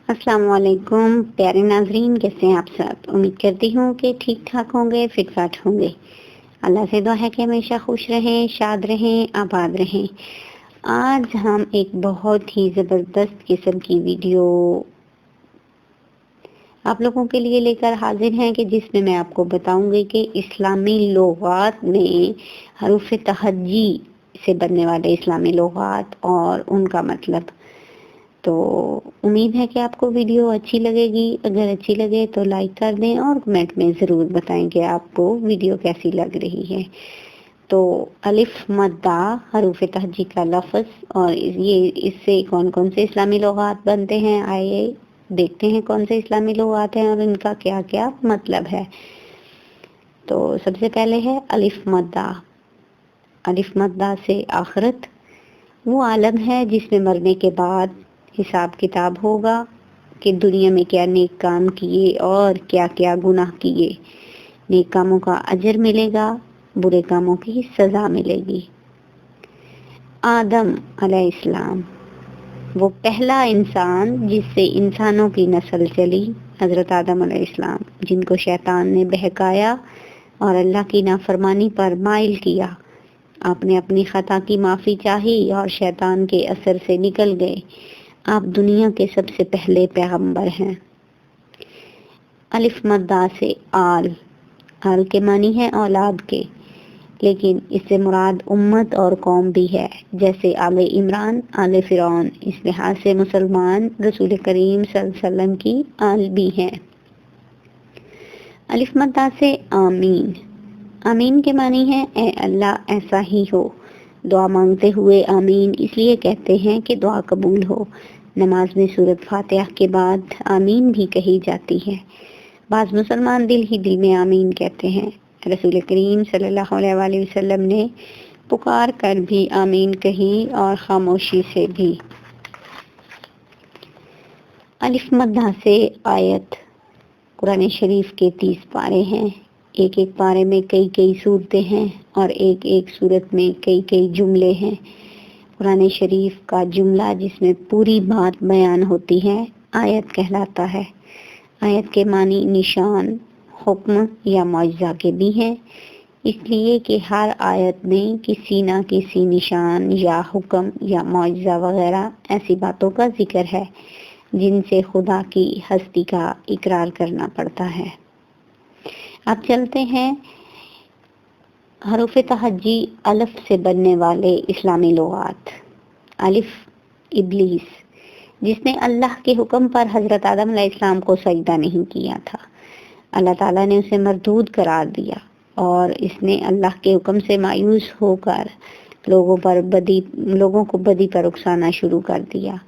अस्सलाम वालेकुम प्यारे नाजरीन, कैसे हैं आप सब। उम्मीद करती हूँ कि ठीक ठाक होंगे, फिट फाट होंगे। अल्लाह से दुआ है कि हमेशा खुश रहें, शाद रहें, आबाद रहें। आज हम एक बहुत ही ज़बरदस्त किस्म की वीडियो आप लोगों के लिए लेकर हाजिर हैं कि जिसमें मैं आपको बताऊंगी कि इस्लामी लुगात में हरूफ तहज्जी से बनने वाले इस्लामी लुगात और उनका मतलब। तो उम्मीद है कि आपको वीडियो अच्छी लगेगी। अगर अच्छी लगे तो लाइक कर दें और कमेंट में ज़रूर बताएं कि आपको वीडियो कैसी लग रही है। तो अलिफ मद्दा हरूफ तहज्जी का लफ्ज़ और ये इससे कौन कौन से इस्लामी लुगात बनते हैं, आइए देखते हैं कौन से इस्लामी लुगात हैं और इनका क्या क्या मतलब है। तो सबसे पहले है अलिफ मद्दा। अलिफ मद्दा से आखिरत वो आलम है जिसमें मरने के बाद हिसाब किताब होगा कि दुनिया में क्या नेक काम किए और क्या क्या गुनाह किए। नेक कामों का अजर मिलेगा, बुरे कामों की सज़ा मिलेगी। आदम अलैहिस्सलाम वो पहला इंसान जिससे इंसानों की नस्ल चली, हज़रत आदम अलैहिस्सलाम, जिनको शैतान ने बहकाया और अल्लाह की नाफरमानी पर माइल किया। आपने अपनी खता की माफ़ी चाही और शैतान के असर से निकल गए। आप दुनिया के सबसे पहले पैगंबर हैं। अलिफ मद्दा से आल। आल के मानी है औलाद के, लेकिन इससे मुराद उम्मत और कौम भी है, जैसे आले इमरान, आले फिरौन। इस लिहाज से मुसलमान रसूल करीम सल्लल्लाहु अलैहि वसल्लम की आल भी हैं। अलिफ मद्दा से आमीन। आमीन के मानी है ए अल्लाह ऐसा ही हो। दुआ मांगते हुए आमीन इसलिए कहते हैं कि दुआ कबूल हो। नमाज में सूरत फातिहा के बाद आमीन भी कही जाती है। बाज़ मुसलमान दिल ही दिल में आमीन कहते हैं। रसूल करीम सल्लल्लाहु अलैहि वसल्लम ने पुकार कर भी आमीन कही और खामोशी से भी। अलिफ मद्दा से आयत। कुरान शरीफ के 30 पारे हैं। एक एक पारे में कई कई सूरतें हैं और एक एक सूरत में कई कई जुमले हैं। कुरान शरीफ का जुमला जिसमें पूरी बात बयान होती है आयत कहलाता है। आयत के मानी निशान, हुक्म या मौजज़ा के भी हैं, इसलिए कि हर आयत में किसी ना किसी निशान या हुक्म या मौजज़ा वगैरह ऐसी बातों का जिक्र है जिनसे खुदा की हस्ती का इकरार करना पड़ता है। अब चलते हैं हरूफ तहज्जी अलिफ से बनने वाले इस्लामी लुगात। अलिफ इब्लीस, जिसने अल्लाह के हुक्म पर हज़रत आदम अलैहिस्सलाम को सजदा नहीं किया था। अल्लाह ताला ने उसे मरदूद करार दिया और इसने अल्लाह के हुक्म से मायूस होकर लोगों को बदी पर उकसाना शुरू कर दिया।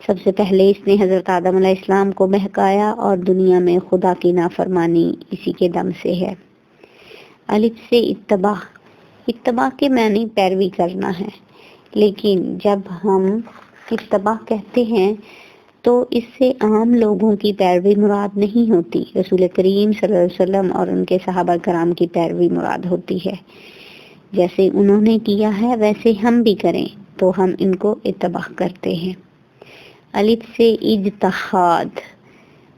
सबसे पहले इसने हज़रत आदम अलैहिस्सलाम को बहकाया और दुनिया में खुदा की नाफरमानी इसी के दम से है। अलिफ से इत्तबा। इत्तबा के मानी पैरवी करना है, लेकिन जब हम इत्तबा कहते हैं तो इससे आम लोगों की पैरवी मुराद नहीं होती। रसूल करीम सल्लल्लाहु अलैहि वसल्लम और उनके सहाबा कराम की पैरवी मुराद होती है। जैसे उन्होंने किया है वैसे हम भी करें तो हम इनको इत्तबा करते हैं। अलिफ से इज्तिहाद।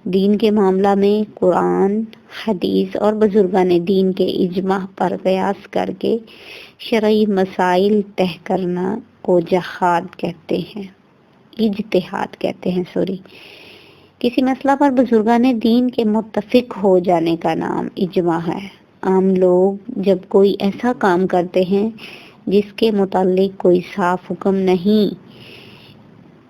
दीन के मामला में कुरान, हदीस और बुजुर्गान दीन के इजमा पर कयास करके शरई मसाइल तय करना को जहाद कहते हैं, इज्तिहाद कहते हैं। किसी मसला पर बुजुर्गान दीन के मुत्तफिक हो जाने का नाम इजमा है। आम लोग जब कोई ऐसा काम करते हैं जिसके मुताल्लिक कोई साफ हुक्म नहीं,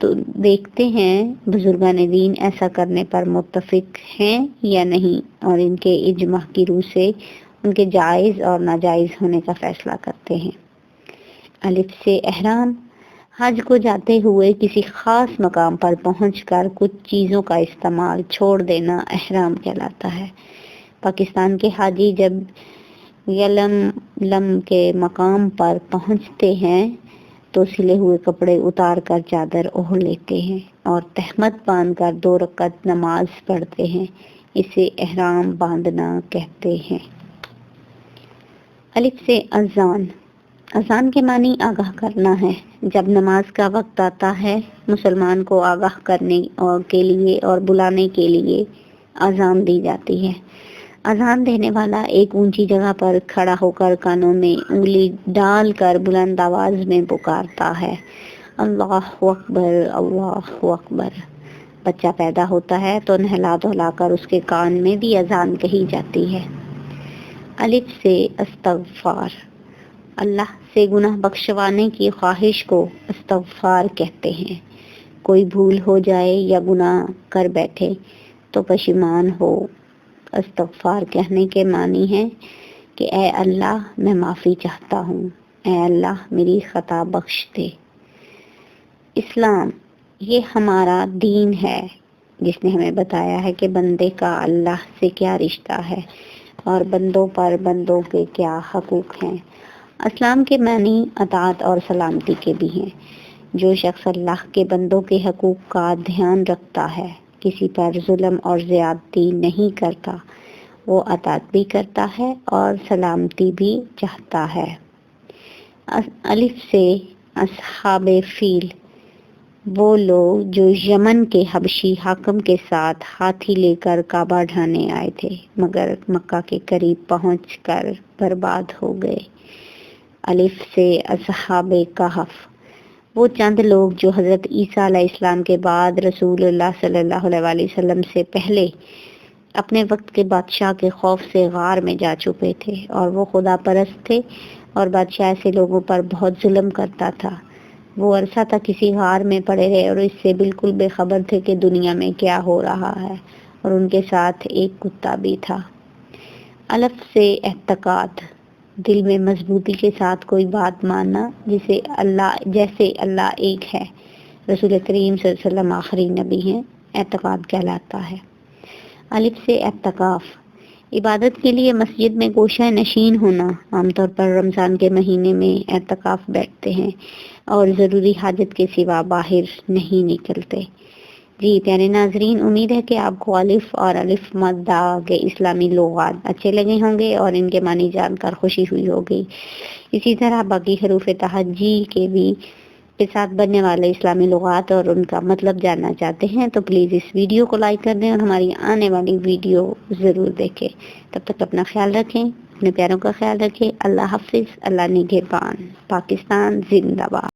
तो देखते हैं बुजुर्गान दीन ऐसा करने पर मुत्तफिक हैं या नहीं और इनके इजमा की रूह से उनके जायज़ और नाजायज़ होने का फैसला करते हैं। अलिफ से एहराम। हज को जाते हुए किसी ख़ास मकाम पर पहुंचकर कुछ चीज़ों का इस्तेमाल छोड़ देना एहराम कहलाता है। पाकिस्तान के हाजी जब यलम के मकाम पर पहुंचते हैं तो सिले हुए कपड़े उतार कर चादर ओढ़ लेते हैं और तहमत बांधकर 2 रकात नमाज पढ़ते हैं। इसे एहराम बांधना कहते हैं। अलिफ से अज़ान। اذان کے معنی آگاہ کرنا ہے۔ جب نماز کا وقت آتا ہے مسلمان کو آگاہ کرنے کے لیے اور بلانے کے لیے اذان دی جاتی ہے۔ اذان دینے والا ایک اونچی جگہ پر کھڑا ہو کر کانوں میں انگلی ڈال کر بلند آواز میں پکارتا ہے، اللہ اکبر اللہ اکبر۔ بچہ پیدا ہوتا ہے تو نہلا دھلا کر اس کے کان میں بھی اذان کہی جاتی ہے۔ الف سے استغفار، اللہ سے گناہ بخشوانے کی خواہش کو استغفار کہتے ہیں۔ کوئی بھول ہو جائے یا گناہ کر بیٹھے تو پشیمان ہو۔ استغفار کہنے کے معنی ہے کہ اے اللہ میں معافی چاہتا ہوں، اے اللہ میری خطا بخش دے۔ اسلام یہ ہمارا دین ہے جس نے ہمیں بتایا ہے کہ بندے کا اللہ سے کیا رشتہ ہے اور بندوں پر بندوں کے کیا حقوق ہیں۔ اسلام کے معنی اطاعت اور سلامتی کے بھی ہیں۔ جو شخص اللہ کے بندوں کے حقوق کا دھیان رکھتا ہے، کسی پر ظلم اور زیادتی نہیں کرتا، وہ اطاعت بھی کرتا ہے اور سلامتی بھی چاہتا ہے۔ الف سے اصحاب فیل، وہ لوگ جو یمن کے حبشی حاکم کے ساتھ ہاتھی لے کر کعبہ ڈھانے آئے تھے مگر مکہ کے قریب پہنچ کر برباد ہو گئے۔ الف سے اصحاب کہف، وہ چند لوگ جو حضرت عیسیٰ علیہ السلام کے بعد رسول اللہ صلی اللہ علیہ وسلم سے پہلے اپنے وقت کے بادشاہ کے خوف سے غار میں جا چھپے تھے، اور وہ خدا پرست تھے اور بادشاہ ایسے لوگوں پر بہت ظلم کرتا تھا۔ وہ عرصہ تک کسی غار میں پڑے رہے اور اس سے بالکل بے خبر تھے کہ دنیا میں کیا ہو رہا ہے، اور ان کے ساتھ ایک کتا بھی تھا۔ الف سے اعتقاد، دل میں مضبوطی کے ساتھ کوئی بات ماننا جیسے اللہ ایک ہے، رسول کریم صلی اللہ علیہ وسلم آخری نبی ہیں، اعتقاد کہلاتا ہے۔ الف سے اعتکاف، عبادت کے لیے مسجد میں گوشہ نشین ہونا۔ عام طور پر رمضان کے مہینے میں اعتکاف بیٹھتے ہیں اور ضروری حاجت کے سوا باہر نہیں نکلتے۔ جی پیارے ناظرین، امید ہے کہ آپ کو الف اور الف مدہ کے اسلامی لغات اچھے لگے ہوں گے اور ان کے معنی جان کر خوشی ہوئی ہوگی۔ اسی طرح باقی حروف تہجی کے ساتھ بننے والے اسلامی لغات اور ان کا مطلب جاننا چاہتے ہیں تو پلیز اس ویڈیو کو لائک کر دیں اور ہماری آنے والی ویڈیو ضرور دیکھیں۔ تب تک اپنا خیال رکھیں، اپنے پیاروں کا خیال رکھیں۔ اللہ حافظ، اللہ نگہبان۔ پاکستان زندہ باد۔